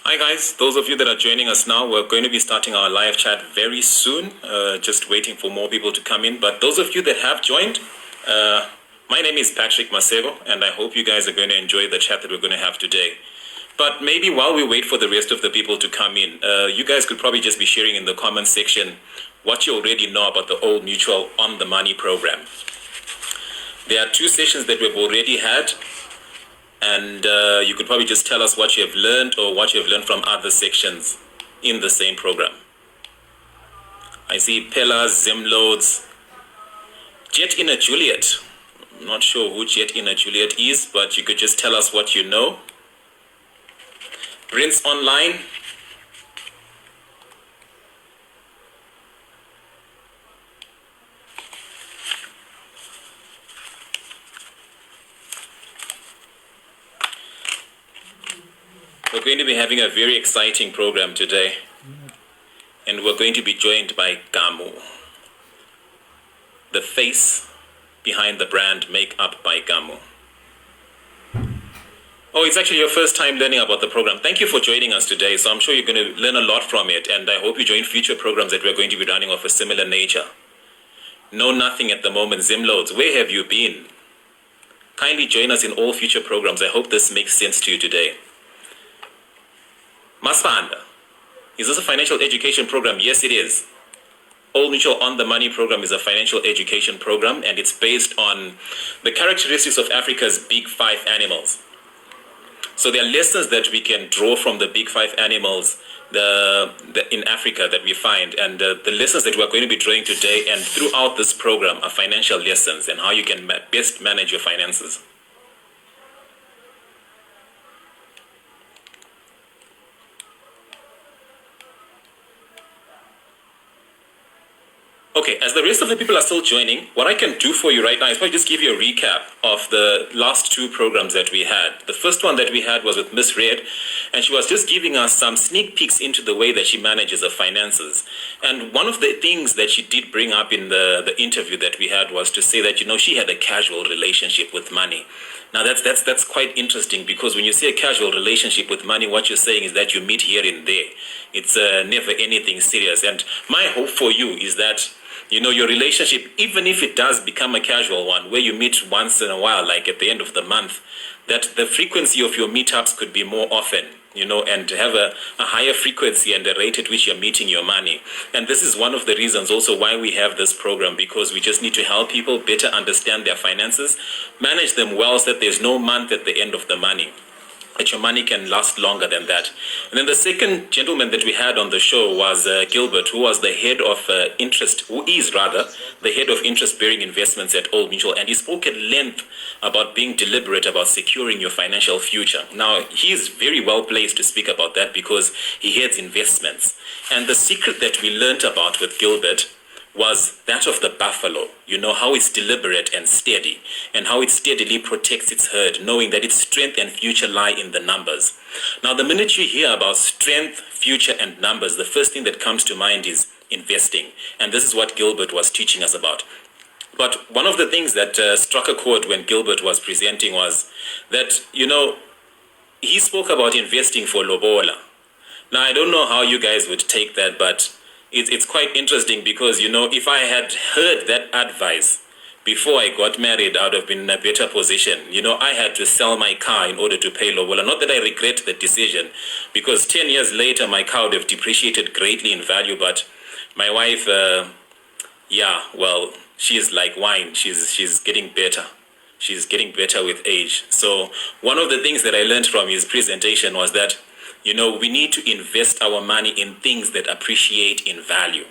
Hi guys, those of you that are joining us now, we're going to be starting our live chat very soon. Just waiting for more people to come in. But those of you that have joined, my name is Patrick Masego, and I hope you guys are going to enjoy the chat that we're going to have today. But maybe while we wait for the rest of the people to come in, you guys could probably just be sharing in the comment section what you already know about the Old Mutual On The Money program. There are 2 sessions that we've already had, and you could probably just tell us what you have learned or what you have learned from other sections in the same program. I see Pella, Zimloads, Jet Inner Juliet. I'm not sure who Jet Inner Juliet is, but you could just tell us what you know. Prince Online. We're going to be having a very exciting program today, and we're going to be joined by Gamu, the face behind the brand Make Up By Gamu. Oh, it's actually your first time learning about the program. Thank you for joining us today. So I'm sure you're going to learn a lot from it, and I hope you join future programs that we're going to be running of a similar nature. Know nothing at the moment, Zimloads. Where have you been? Kindly join us in all future programs. I hope this makes sense to you today. Masfanda, is this a financial education program? Yes, it is. Old Mutual On The Money program is a financial education program, and it's based on the characteristics of Africa's big 5 animals. So there are lessons that we can draw from the big 5 animals in Africa that we find, and the lessons that we're going to be drawing today and throughout this program are financial lessons and how you can best manage your finances. Okay, as the rest of the people are still joining, what I can do for you right now is probably just give you a recap of the last 2 programs that we had. The first one that we had was with Miss Red, and she was just giving us some sneak peeks into the way that she manages her finances. And one of the things that she did bring up in the interview that we had was to say that, she had a casual relationship with money. Now that's quite interesting, because when you say a casual relationship with money, what you're saying is that you meet here and there. It's never anything serious. And my hope for you is that your relationship, even if it does become a casual one, where you meet once in a while, like at the end of the month, that the frequency of your meetups could be more often, and to have a higher frequency and the rate at which you're meeting your money. And this is one of the reasons also why we have this program, because we just need to help people better understand their finances, manage them well, so that there's no month at the end of the money, that your money can last longer than that. And then the second gentleman that we had on the show was Gilbert, who was the head of the head of interest-bearing investments at Old Mutual, and he spoke at length about being deliberate about securing your financial future. Now, he is very well placed to speak about that because he heads investments. And the secret that we learned about with Gilbert was that of the buffalo, how it's deliberate and steady, and how it steadily protects its herd, knowing that its strength and future lie in the numbers. Now, the minute you hear about strength, future, and numbers, the first thing that comes to mind is investing. And this is what Gilbert was teaching us about. But one of the things that struck a chord when Gilbert was presenting was that, he spoke about investing for lobola. Now, I don't know how you guys would take that, but it's quite interesting, because, if I had heard that advice before I got married, I would have been in a better position. I had to sell my car in order to pay lobola. Not that I regret the decision, because 10 years later, my car would have depreciated greatly in value. But my wife, she's like wine. She's getting better. She's getting better with age. So one of the things that I learned from his presentation was that, we need to invest our money in things that appreciate in value.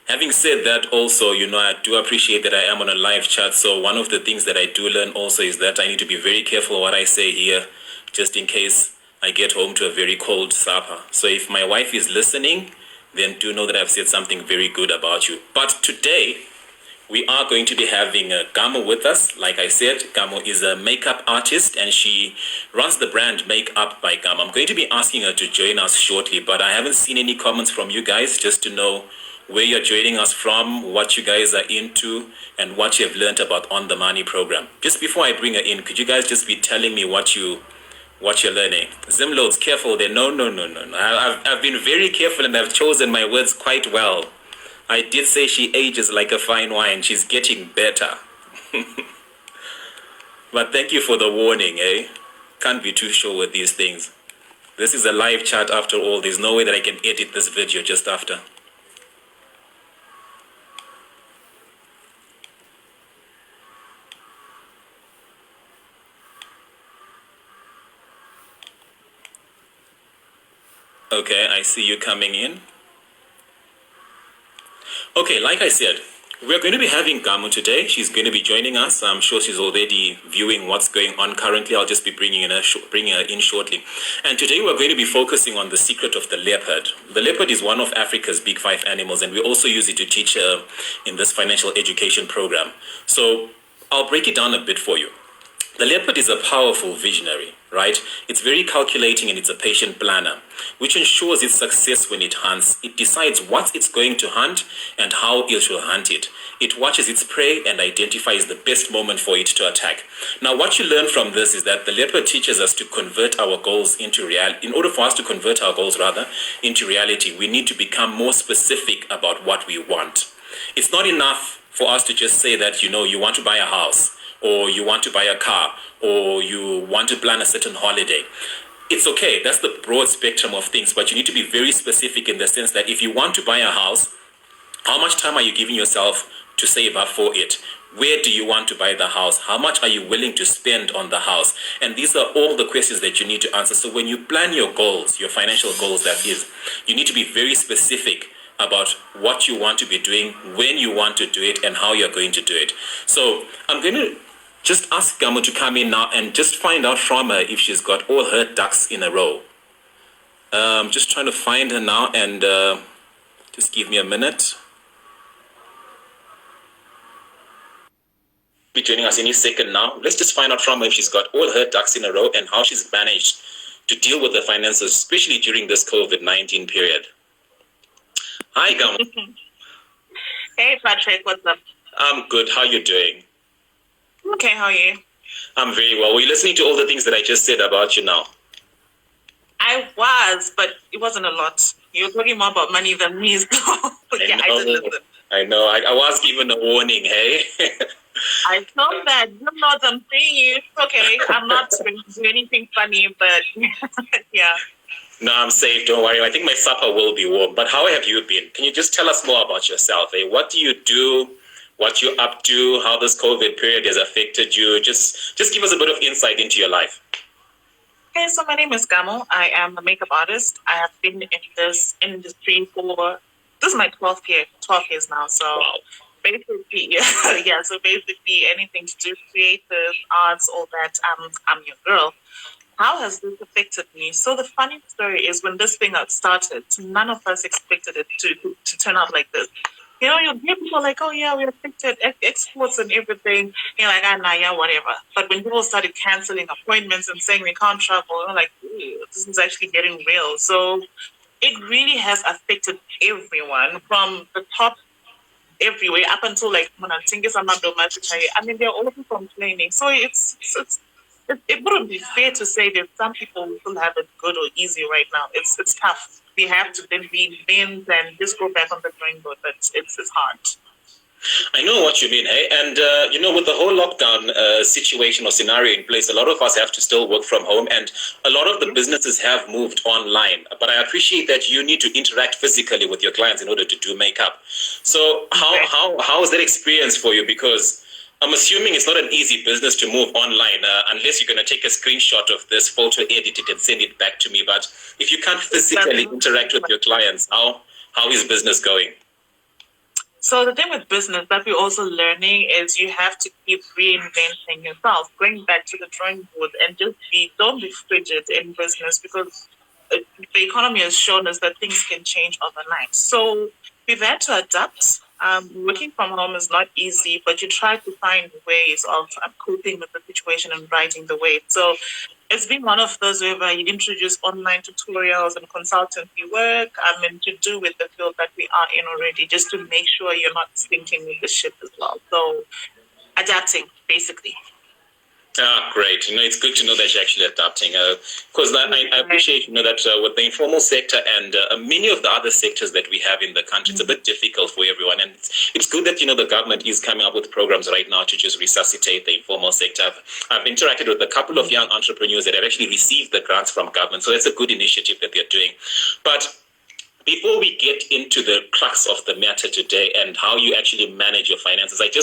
Having said that, also, I do appreciate that I am on a live chat. So one of the things that I do learn also is that I need to be very careful what I say here, just in case I get home to a very cold supper. So if my wife is listening, then do know that I've said something very good about you. But today, we are going to be having Gamu with us. Like I said, Gamu is a makeup artist, and she runs the brand Make Up By Gamu. I'm going to be asking her to join us shortly, but I haven't seen any comments from you guys, just to know where you're joining us from, what you guys are into, and what you have learned about On The Money program. Just before I bring her in, could you guys just be telling me what you what you're learning. Zimloads, careful there. No, no, no, no, no. I've been very careful and I've chosen my words quite well. I did say she ages like a fine wine. She's getting better. But thank you for the warning, eh? Can't be too sure with these things. This is a live chat after all. There's no way that I can edit this video just after. Okay, I see you coming in. Okay, like I said, we're going to be having Gamu today. She's going to be joining us. I'm sure she's already viewing what's going on currently. I'll just be bringing her in shortly. And today we're going to be focusing on the secret of the leopard. The leopard is one of Africa's big 5 animals, and we also use it to teach in this financial education program. So I'll break it down a bit for you. The leopard is a powerful visionary, right? It's very calculating and it's a patient planner, which ensures its success when it hunts. It decides what it's going to hunt and how it will hunt it. It watches its prey and identifies the best moment for it to attack. Now, what you learn from this is that the leopard teaches us to convert our goals into reality. In order for us to convert our goals, into reality, we need to become more specific about what we want. It's not enough for us to just say that, you want to buy a house, or you want to buy a car, or you want to plan a certain holiday. It's okay, that's the broad spectrum of things, but you need to be very specific in the sense that if you want to buy a house, how much time are you giving yourself to save up for it? Where do you want to buy the house? How much are you willing to spend on the house? And these are all the questions that you need to answer. So when you plan your goals, your financial goals, that is, you need to be very specific about what you want to be doing, when you want to do it, and how you're going to do it. So I'm going to just ask Gamu to come in now and just find out from her if she's got all her ducks in a row. Just trying to find her now, and just give me a minute. Be joining us any second now. Let's just find out from her if she's got all her ducks in a row and how she's managed to deal with the finances, especially during this COVID-19 period. Hi, Gamu. Hey, Patrick, what's up? I'm good. How are you doing? Okay, how are you? I'm very well. Were you listening to all the things that I just said about you now? I was, but it wasn't a lot. You were talking more about money than me, so yeah, I didn't listen. I know. I was given a warning, hey? I thought that. You know what I'm saying? You. Okay, I'm not going to do anything funny, but yeah. No, I'm safe. Don't worry. I think my supper will be warm. But how have you been? Can you just tell us more about yourself? Eh? What do you do? What you're up to? How this COVID period has affected you? Just give us a bit of insight into your life. Okay, so my name is Gamu. I am a makeup artist. I have been in this industry for, this is my 12th year, 12 years now. So wow. Basically, yeah. So basically, anything to do with creative arts, all that. I'm your girl. How has this affected me? So the funny story is when this thing got started, none of us expected it to turn out like this. You hear people like, oh yeah, we affected exports and everything. You're like, nah, yeah, whatever. But when people started canceling appointments and saying we can't travel, you're like, this is actually getting real. So it really has affected everyone from the top everywhere up until like I mean, they're all complaining. So it wouldn't be fair to say that some people will still have it good or easy right now. It's tough. We have to then reinvent and just go back on the drawing board, but it's hard. I know what you mean, hey? And, with the whole lockdown situation or scenario in place, a lot of us have to still work from home, and a lot of the businesses have moved online. But I appreciate that you need to interact physically with your clients in order to do makeup. So how is that experience for you? Because I'm assuming it's not an easy business to move online unless you're going to take a screenshot of this photo, edit it, and send it back to me. But if you can't physically interact with your clients, how is business going? So the thing with business that we're also learning is you have to keep reinventing yourself, going back to the drawing board, and just don't be frigid in business, because the economy has shown us that things can change overnight. So we've had to adapt. Working from home is not easy, but you try to find ways of coping with the situation and riding the wave. So it's been one of those where you introduce online tutorials and consultancy work, to do with the field that we are in already, just to make sure you're not sinking with the ship as well. So adapting, basically. Ah, great. It's good to know that you're actually adapting. Because I appreciate, that with the informal sector and many of the other sectors that we have in the country, it's a bit difficult for everyone. And it's good that, the government is coming up with programs right now to just resuscitate the informal sector. I've interacted with a couple of young entrepreneurs that have actually received the grants from government. So that's a good initiative that they're doing. But before we get into the crux of the matter today and how you actually manage your finances, I've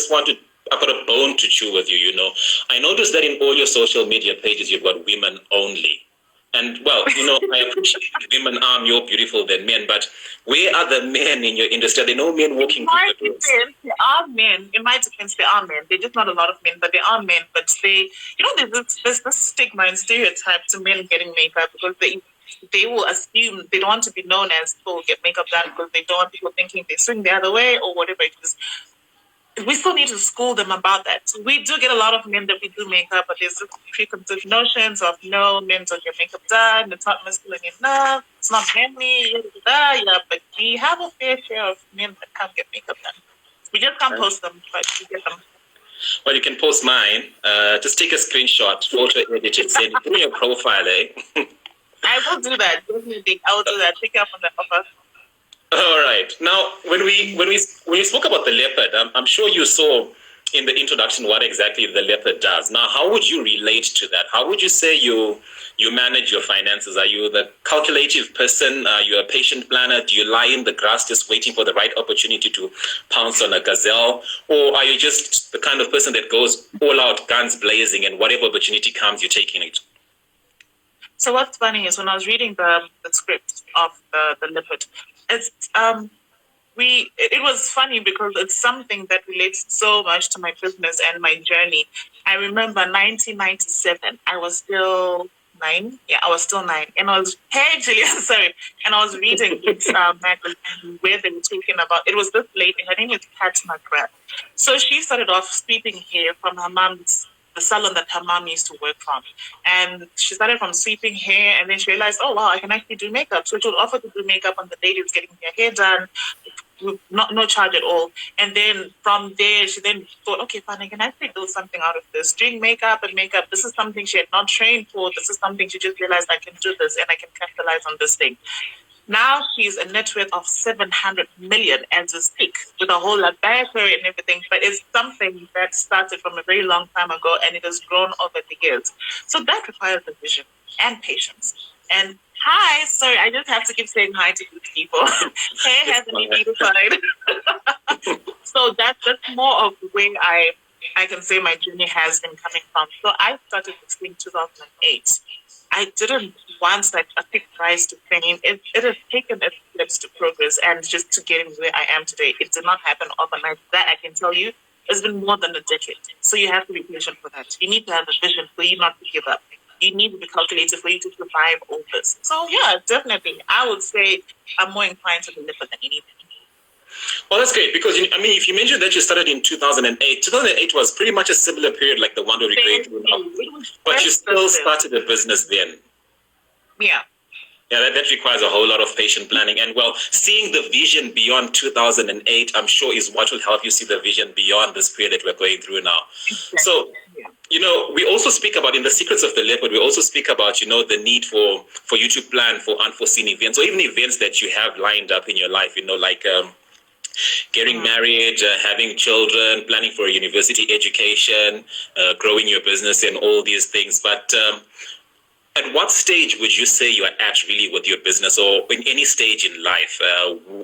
got a bone to chew with you, I noticed that in all your social media pages, you've got women only. And, well, I appreciate women are more beautiful than men, but where are the men in your industry? Are there no men walking through the doors? There are men. In my defense, there are men. They're just not a lot of men, but there are men. But there's this stigma and stereotype to men getting makeup because they will assume they don't want to be known as people who get makeup done because they don't want people thinking they swing the other way or whatever it is. We still need to school them about that. We do get a lot of men that we do makeup, but there's preconceived notions of no, men don't get makeup done, it's not masculine enough, it's not manly, yeah, but we have a fair share of men that can't get makeup done. We just can't post them, but we get them. Well, you can post mine. Just take a screenshot, photo edit it, send it. Put in your profile, eh? I will do that. I will do that. Take up on the offer. All right. Now, when we spoke about the leopard, I'm sure you saw in the introduction what exactly the leopard does. Now, how would you relate to that? How would you say you manage your finances? Are you the calculative person? Are you a patient planner? Do you lie in the grass just waiting for the right opportunity to pounce on a gazelle? Or are you just the kind of person that goes all out, guns blazing, and whatever opportunity comes, you're taking it? So what's funny is when I was reading the script of the leopard, it was funny because it's something that relates so much to my business and my journey. I remember 1997. I was still 9. Yeah, I was still 9, and I was sorry, and I was reading this magazine where they were talking about. It was this lady. Her name is Pat McGrath. So she started off sweeping hair from her mom's. The salon that her mom used to work from. And she started from sweeping hair, and then she realized, oh, wow, I can actually do makeup. So she would offer to do makeup on the lady who's getting their hair done, with no charge at all. And then from there, she then thought, okay, fine, I can actually do something out of this. Doing makeup, this is something she had not trained for. This is something she just realized I can do this and I can capitalize on this thing. Now she's a net worth of 700 million as we speak, with a whole laboratory and everything. But it's something that started from a very long time ago, and it has grown over the years. So that requires a vision and patience. And hi, sorry, I just have to keep saying hi to these people. Hair hasn't been defined. So that's more of where I can say my journey has been coming from. So I started this in 2008. I didn't want a quick rise to fame. It has taken steps to progress and just to getting where I am today. It did not happen overnight. That I can tell you. It's been more than a decade. So you have to be patient for that. You need to have a vision for you not to give up. You need to be calculated for you to survive all this. So yeah, definitely. I would say I'm more inclined to deliver than anything. Well, that's great because, if you mentioned that you started in 2008, 2008 was pretty much a similar period like the one we're going through now. But you still started a business then. Yeah. Yeah, that requires a whole lot of patient planning. And, well, seeing the vision beyond 2008, I'm sure, is what will help you see the vision beyond this period that we're going through now. Exactly. So, we also speak about, in the Secrets of the Leopard, we also speak about, the need for you to plan for unforeseen events or even events that you have lined up in your life, like getting married, having children, planning for a university education, growing your business and all these things. But at what stage would you say you are at really with your business or in any stage in life?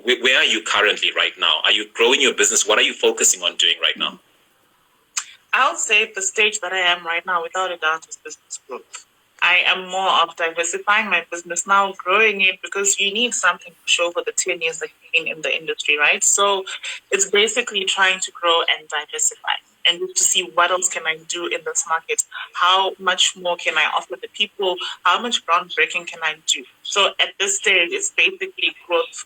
Where are you currently right now? Are you growing your business? What are you focusing on doing right now? I'll say the stage that I am right now, without a doubt, is business growth. I am more of diversifying my business now, growing it, because you need something to show for the 10 years that you've been in the industry, right? So it's basically trying to grow and diversify and to see what else can I do in this market? How much more can I offer the people? How much groundbreaking can I do? So at this stage, it's basically growth,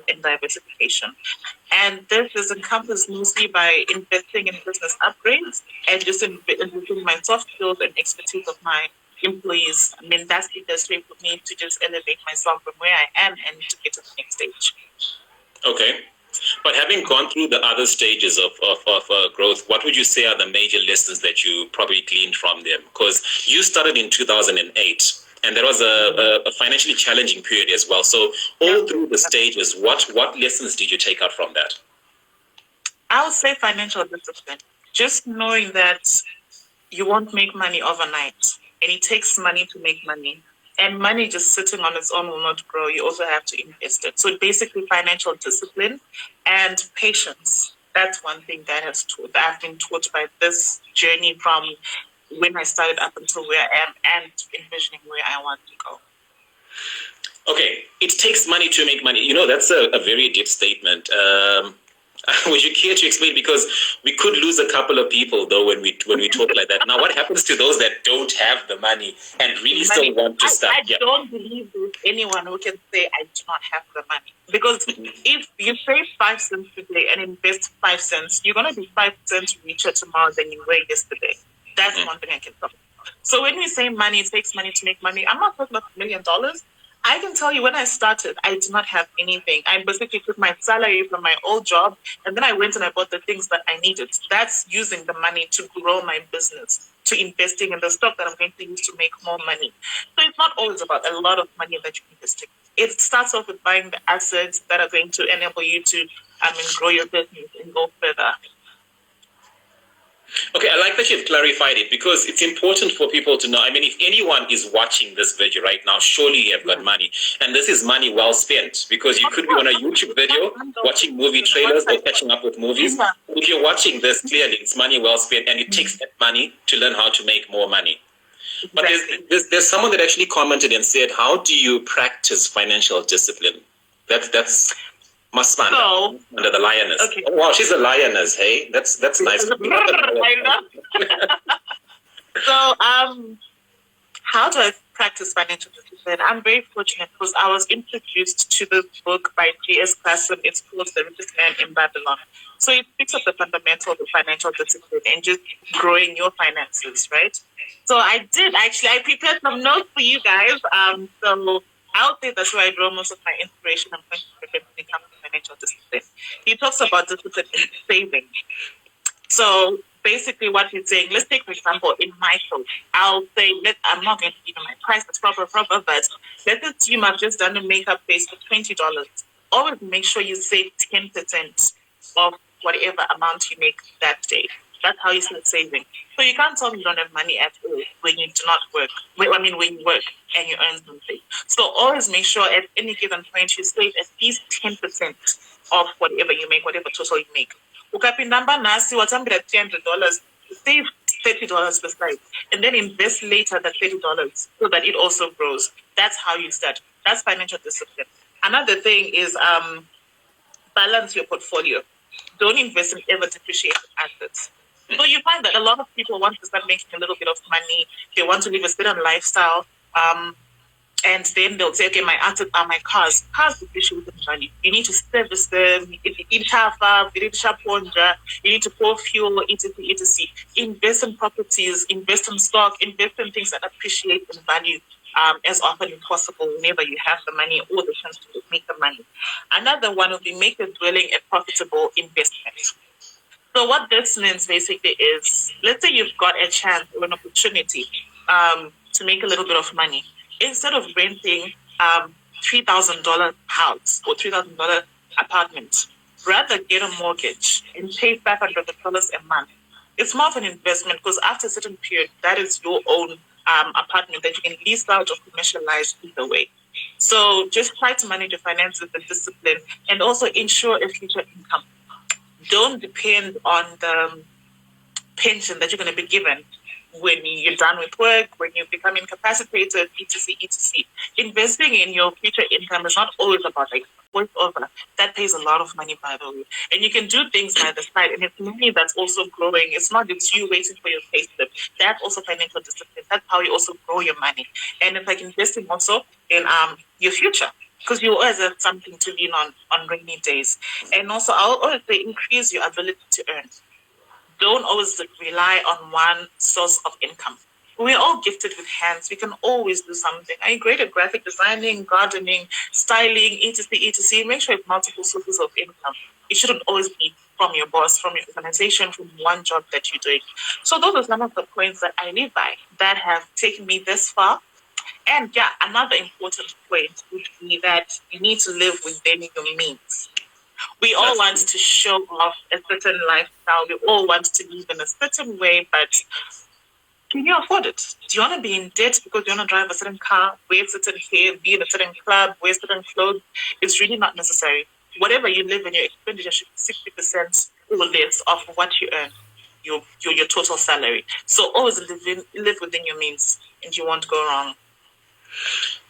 and diversification. And this is encompassed mostly by investing in business upgrades and just investing my soft skills and expertise of my employees. That's the best way for me to just elevate myself from where I am and to get to the next stage. Okay. But having gone through the other stages of growth, what would you say are the major lessons that you probably gleaned from them? Because you started in 2008, and that was a financially challenging period as well. So all through the stages, what lessons did you take out from that? I would say financial discipline. Just knowing that you won't make money overnight, and it takes money to make money. And money just sitting on its own will not grow. You also have to invest it. So basically, financial discipline and patience. That's one thing that I've been taught by this journey from when I started up until where I am and envisioning where I want to go. Okay, it takes money to make money. That's a very deep statement. Would you care to explain? Because we could lose a couple of people though when we talk like that. Now, what happens to those that don't have the money and really still want to start? I don't believe there's anyone who can say I do not have the money. Because if you save 5 cents today and invest 5 cents, you're going to be 5 cents richer tomorrow than you were yesterday. That's one thing I can tell. So when we say money, it takes money to make money, I'm not talking about $1 million. I can tell you when I started, I did not have anything. I basically took my salary from my old job, and then I went and I bought the things that I needed. That's using the money to grow my business, to investing in the stock that I'm going to use to make more money. So it's not always about a lot of money that you invest in. It starts off with buying the assets that are going to enable you to grow your business and go further. Okay, I like that you've clarified it because it's important for people to know. I mean, if anyone is watching this video right now, surely you have got money. And this is money well spent because you could be on a YouTube video watching movie trailers or catching up with movies. If you're watching this, clearly it's money well spent, and it takes that money to learn how to make more money. But there's someone that actually commented and said, how do you practice financial discipline? That's Masmanda, under the lioness. Okay. Oh, wow, she's a lioness, hey? That's nice. So, how do I practice financial discipline? I'm very fortunate because I was introduced to this book by G.S. Clason. It's called The Richest Man in Babylon. So it picks up the fundamentals of financial discipline and just growing your finances, right? So I prepared some notes for you guys. So I'll say that's where I draw most of my inspiration and when it comes to financial discipline. He talks about discipline in saving. So basically what he's saying, let's take, for example, in my case, I'll say, I'm not going to give you my price, that's proper, but let's assume I've just done a makeup face for $20. Always make sure you save 10% of whatever amount you make that day. That's how you start saving. So you can't tell me you don't have money at all when you do not work. When you work and you earn something. So always make sure at any given point you save at least 10% of whatever you make, whatever total you make. Ukapindamba nasi watambira $300, save $30 per slide, and then invest later that $30 so that it also grows. That's how you start. That's financial discipline. Another thing is balance your portfolio. Don't invest in ever depreciated assets. So you find that a lot of people want to start making a little bit of money. They want to live a certain lifestyle. And then they'll say, okay, my assets are my cars. Cars depreciate in value. You need to service them. You need to pour fuel, etc. Invest in properties, invest in stock, invest in things that appreciate in value as often as possible whenever you have the money or the chance to make the money. Another one would be make your dwelling a profitable investment. So what this means basically is, let's say you've got a chance or an opportunity to make a little bit of money. Instead of renting $3,000 house or $3,000 apartment, rather get a mortgage and pay $500 a month. It's more of an investment because after a certain period, that is your own apartment that you can lease out or commercialize either way. So just try to manage your finances with discipline and also ensure a future income. Don't depend on the pension that you're going to be given when you're done with work, when you become incapacitated, etc. Investing in your future income is not always about like voiceover. That pays a lot of money, by the way. And you can do things by the side, and it's money that's also growing. It's not just you waiting for your payslip. That's also financial discipline. That's how you also grow your money. And it's like investing also in your future, because you always have something to lean on rainy days. And also, I'll always say increase your ability to earn. Don't always rely on one source of income. we're all gifted with hands. We can always do something. Are you great at graphic designing, gardening, styling, etc., etc.? Make sure you have multiple sources of income. It shouldn't always be from your boss, from your organization, from one job that you're doing. So those are some of the points that I live by that have taken me this far. And yeah, another important point would be that you need to live within your means. We all want to show off a certain lifestyle. We all want to live in a certain way, but can you afford it? Do you want to be in debt because you want to drive a certain car, wear certain hair, be in a certain club, wear certain clothes? It's really not necessary. Whatever you live in, your expenditure should be 60% or less of what you earn, your total salary. So always live within your means, and you won't go wrong.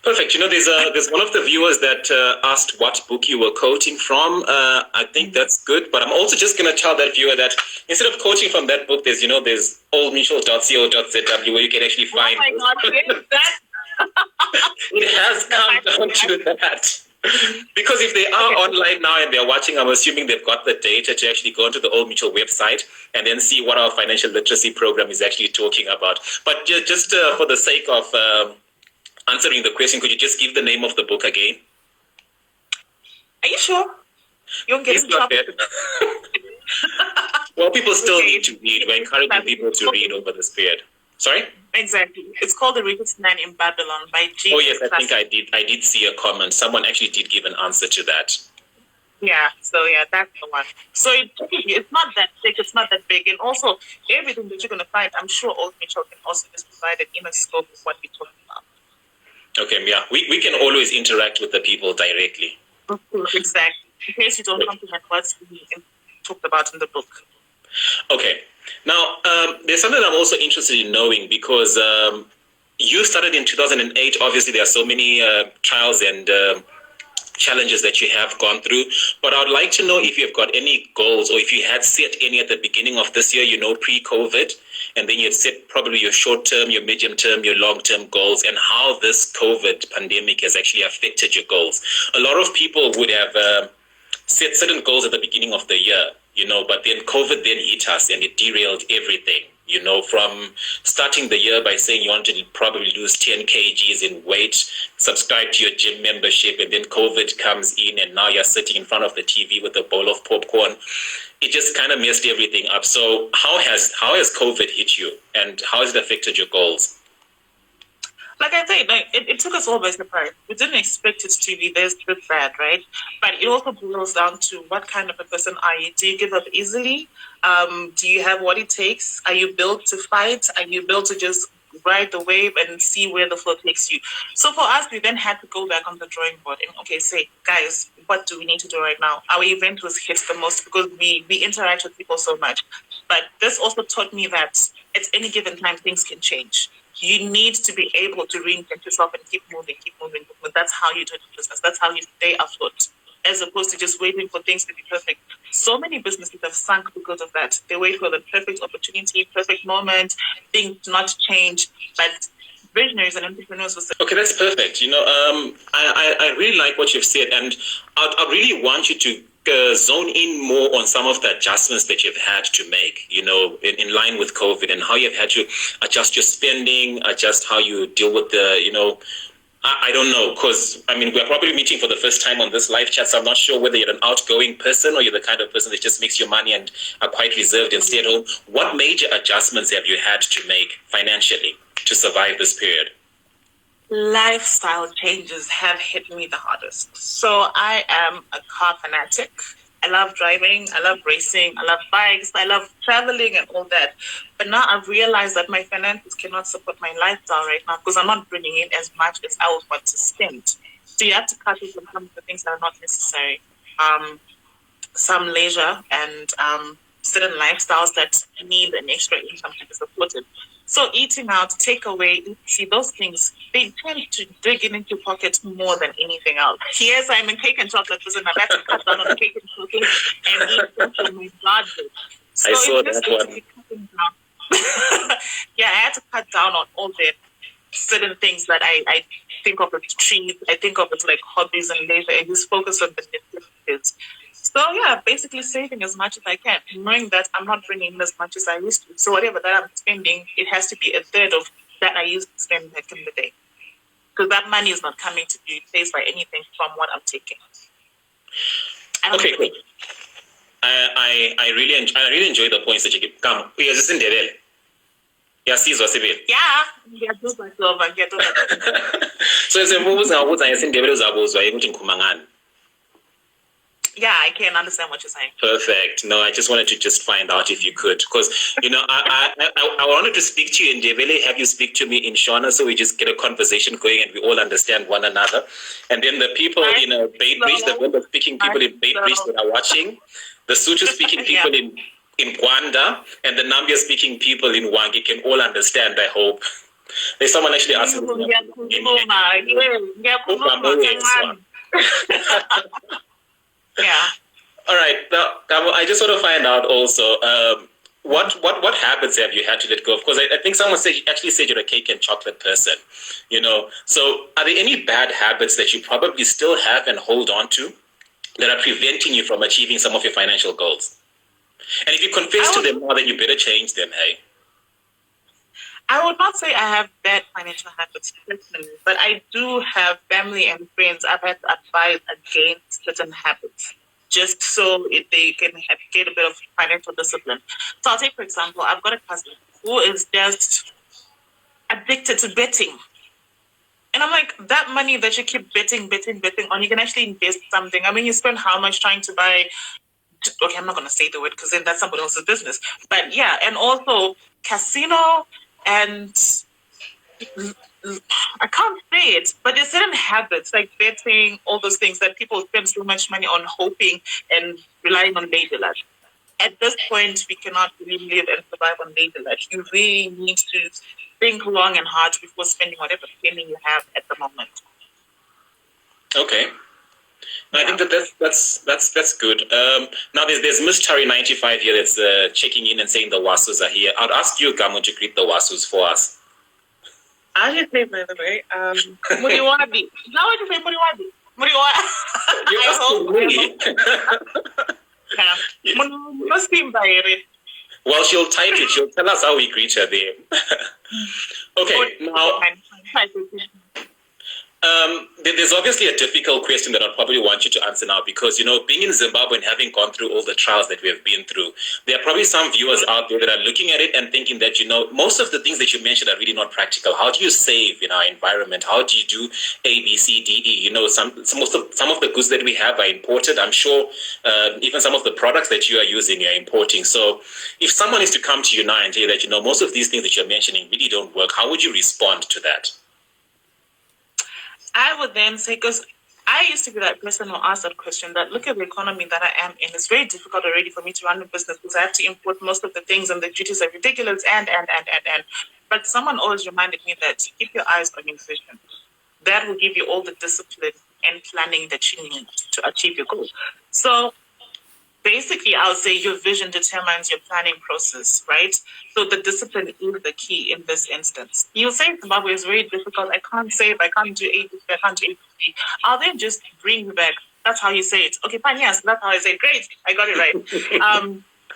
Perfect. There's one of the viewers that asked what book you were quoting from. I think that's good, but I'm also just going to tell that viewer that instead of quoting from that book, there's oldmutual.co.zw where you can actually find. Oh my God! That it has come down to that. Because if they are online now and they're watching, I'm assuming they've got the data to actually go onto the Old Mutual website and then see what our financial literacy program is actually talking about. But just for the sake of answering the question, could you just give the name of the book again? Are you sure? You won't get in trouble. Well, people still need to read. We're encouraging people to read over this period. Sorry? Exactly. It's called The Richest Man in Babylon by G. Oh yes, I think I did see a comment. Someone actually did give an answer to that. Yeah, so yeah, that's the one. So it's not that thick, it's not that big. And also, everything that you're going to find, I'm sure Old Mutual can also just provide an inner scope of what we're talking about. Okay, yeah. We can always interact with the people directly. Exactly. In case you don't comprehend what's being talked about in the book. Okay. Now, there's something I'm also interested in knowing because you started in 2008. Obviously, there are so many trials and challenges that you have gone through. But I'd like to know if you've got any goals or if you had set any at the beginning of this year, pre-COVID, and then you had set probably your short-term, your medium-term, your long-term goals and how this COVID pandemic has actually affected your goals. A lot of people would have set certain goals at the beginning of the year, but then COVID then hit us and it derailed everything. From starting the year by saying you wanted to probably lose 10 kgs in weight, subscribe to your gym membership, and then COVID comes in and now you're sitting in front of the TV with a bowl of popcorn. It just kind of messed everything up. So how has COVID hit you and how has it affected your goals? Like I said, it took us all by surprise. We didn't expect it to be this bad, right? But it also boils down to what kind of a person are you? Do you give up easily? Do you have what it takes? Are you built to fight? Are you built to just ride the wave and see where the flow takes you? So for us, we then had to go back on the drawing board and say, guys, what do we need to do right now? Our event was hit the most because we interact with people so much. But this also taught me that at any given time, things can change. You need to be able to reinvent yourself and keep moving. That's how you do it in business. That's how you stay afloat, as opposed to just waiting for things to be perfect. So many businesses have sunk because of that. They wait for the perfect opportunity, perfect moment, things not change. But visionaries and entrepreneurs will say, okay, that's perfect. I really like what you've said, and I really want you to zone in more on some of the adjustments that you've had to make, in line with COVID and how you've had to adjust your spending, adjust how you deal with the, I don't know, because, we're probably meeting for the first time on this live chat, so I'm not sure whether you're an outgoing person or you're the kind of person that just makes your money and are quite reserved and stay at home. What major adjustments have you had to make financially to survive this period? Lifestyle changes have hit me the hardest. So I am a car fanatic. I love driving, I love racing, I love bikes, I love traveling and all that. But now I've realized that my finances cannot support my lifestyle right now because I'm not bringing in as much as I would want to spend. So you have to cut off some of the things that are not necessary. Some leisure and certain lifestyles that need an extra income to be supported. So eating out, takeaway, see those things, they tend to dig into your pocket more than anything else. Yes, I'm a cake and chocolate person. I've had to cut down on cake and chocolate and eat from my budget. So I saw that one. Yeah, I had to cut down on all the certain things that I think of as treats. I think of as like hobbies and leisure and just focus on the necessities. So yeah, basically saving as much as I can, knowing that I'm not bringing in as much as I used to. So whatever that I'm spending, it has to be a third of that I used to spend back in the day. Because that money is not coming to be replaced by anything from what I'm taking. Okay, cool. I really enjoy the points that you give. Come, uyazisindebele. Yasizwa sibili. Yeah, ngiyathuza Silva, ngiyathuza. So isembuza ngabuza ngesindebele uzabuzwa ukuthi ngikhuluma ngani. Yeah, I can understand what you're saying. Perfect. No, I just wanted to find out if you could, because I wanted to speak to you in Ndebele, have you speak to me in Shona, so we just get a conversation going and we all understand one another. And then the people in Beitbridge, the Wenda speaking people in Beitbridge that are watching, the Sotho speaking people in Gwanda, and the Nambia speaking people in Wangi can all understand, I hope. There's someone actually asking me. Yeah. All right. Now, I just want to find out also, what habits have you had to let go of? Because I think someone actually said you're a cake and chocolate person, So are there any bad habits that you probably still have and hold on to that are preventing you from achieving some of your financial goals? And if you confess to them more, then you better change them, hey? I would not say I have bad financial habits personally, but I do have family and friends I've had to advise against certain habits, just so they can get a bit of financial discipline. So I'll take, for example, I've got a cousin who is just addicted to betting. And I'm like, that money that you keep betting on, you can actually invest something. I mean, you spend how much trying to buy... Okay, I'm not going to say the word because then that's somebody else's business. But yeah, and also casino... And I can't say it, but there's certain habits like betting, all those things that people spend so much money on hoping and relying on baby luck. At this point, we cannot really live and survive on baby luck. You really need to think long and hard before spending whatever penny you have at the moment. Okay. I think that's good. Now there's Miss Tari 95 here that's checking in and saying the Wasus are here. I'd ask you, Gamu, to greet the Wasus for us. I should say, by the way, Muriwabi. Is that what you say, Muriwabi? Muriwabi. I hope. Well, she'll type it. She'll tell us how we greet her there. Okay, now... There's obviously a difficult question that I'd probably want you to answer now because, being in Zimbabwe and having gone through all the trials that we have been through, there are probably some viewers out there that are looking at it and thinking that, most of the things that you mentioned are really not practical. How do you save in our environment? How do you do A, B, C, D, E? Some of the goods that we have are imported. I'm sure even some of the products that you are using are importing. So if someone is to come to you now and tell you that, most of these things that you're mentioning really don't work, how would you respond to that? I would then say, because I used to be that person who asked that question, that look at the economy that I am in. It's very difficult already for me to run a business because I have to import most of the things and the duties are ridiculous and. But someone always reminded me that keep your eyes on your vision. That will give you all the discipline and planning that you need to achieve your goal. So basically, I'll say your vision determines your planning process, right? So the discipline is the key in this instance. You say Zimbabwe is very difficult. I can't save. I can't do ABC. I can't do ABC. I'll then just bring you back. That's how you say it. Okay, fine. Yes, that's how I say it. Great. I got it right.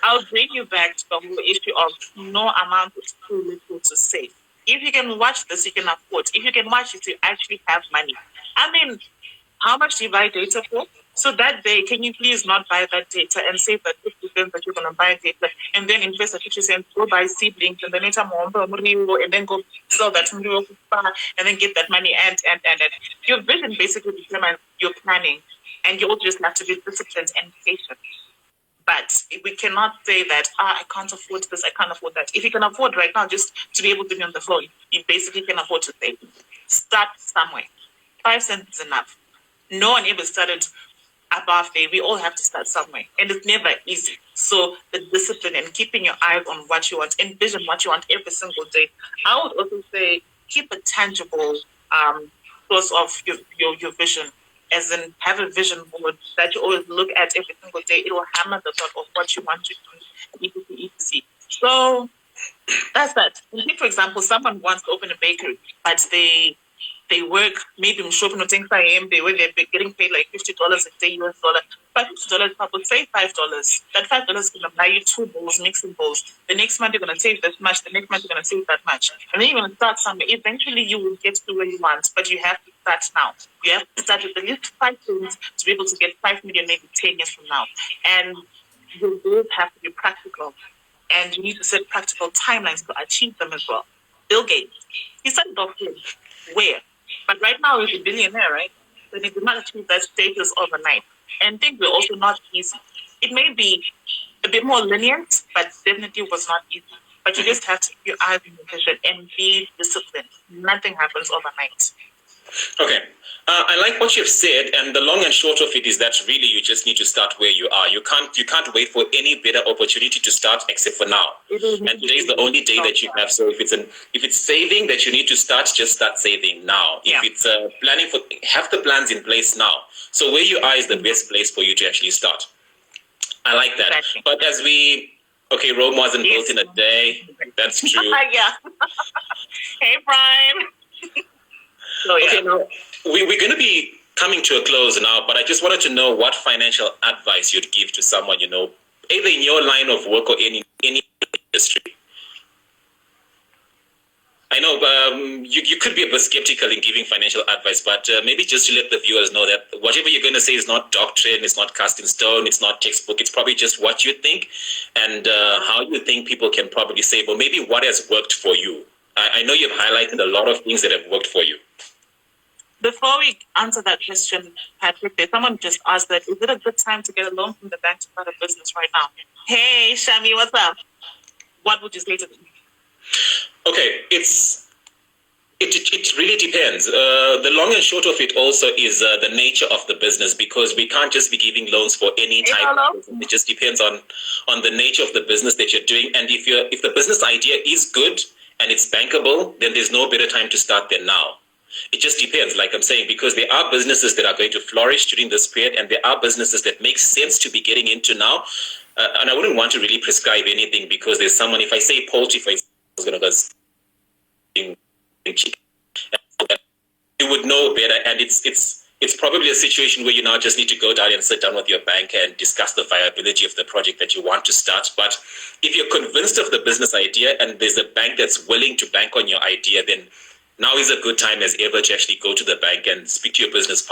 I'll bring you back to the whole issue of no amount is too little to save. If you can watch this, you can afford. If you can watch it, you actually have money. I mean, how much do you buy data for? So that day, can you please not buy that data and save that 50 cents that you're going to buy data and then invest that 50 cents, go buy seedlings and then and then go sell that and then get that money and. Your vision basically determines your planning and you all just have to be disciplined and patient. But we cannot say that, I can't afford this, I can't afford that. If you can afford right now just to be able to be on the phone, you basically can afford to save. Start somewhere. 5 cents is enough. No one ever started above there. We all have to start somewhere. And it's never easy. So the discipline and keeping your eyes on what you want, envision what you want every single day. I would also say keep a tangible source of your vision. As in have a vision board that you always look at every single day. It will hammer the thought of what you want to do, etc. So that's that. If, for example, someone wants to open a bakery, but they they work, maybe I'm shopping they work, they're getting paid like $50 a day, US dollar. But $50, I would say $5. That $5 is gonna buy you 2 bowls, mixing bowls. The next month you're gonna save this much, the next month you're gonna save that much. And then you're gonna start somewhere. Eventually you will get to where you want, but you have to start now. You have to start with at least 5 things to be able to get 5 million maybe 10 years from now. And your goals have to be practical. And you need to set practical timelines to achieve them as well. Bill Gates, he started off where? But right now he's a billionaire, right? But he did not achieve that status overnight. And things were also not easy. It may be a bit more lenient, but definitely was not easy. But you just have to keep your eyes on the vision and be disciplined. Nothing happens overnight. Okay. I like what you've said, and the long and short of it is that really you just need to start where you are. You can't wait for any better opportunity to start except for now. And today is the only day that you have. So if it's saving that you need to start, just start saving now. Yeah. If it's planning for, have the plans in place now. So where you are is the best place for you to actually start. I like that. Exactly. But Rome wasn't built in a day. That's true. Yeah. Hey, Brian. So, yeah. Okay, now we're going to be coming to a close now, but I just wanted to know what financial advice you'd give to someone, either in your line of work or any industry. I know you could be a bit skeptical in giving financial advice, but maybe just to let the viewers know that whatever you're going to say is not doctrine, it's not cast in stone, it's not textbook, it's probably just what you think and how you think people can probably save, or maybe what has worked for you. I know you've highlighted a lot of things that have worked for you. Before we answer that question, Patrick, someone just asked that, is it a good time to get a loan from the bank to start a business right now? Hey, Shami, what's up? What would you say to them? Okay, it really depends. The long and short of it also is the nature of the business, because we can't just be giving loans for any type of business. It just depends on the nature of the business that you're doing. And if the business idea is good and it's bankable, then there's no better time to start than now. It just depends, like I'm saying, because there are businesses that are going to flourish during this period, and there are businesses that make sense to be getting into now. And I wouldn't want to really prescribe anything, because there's someone, if I say poultry, for example, is going to go in chicken, you would know better. And it's probably a situation where you now just need to go down and sit down with your bank and discuss the viability of the project that you want to start. But if you're convinced of the business idea and there's a bank that's willing to bank on your idea, then now is a good time as ever to actually go to the bank and speak to your business partner.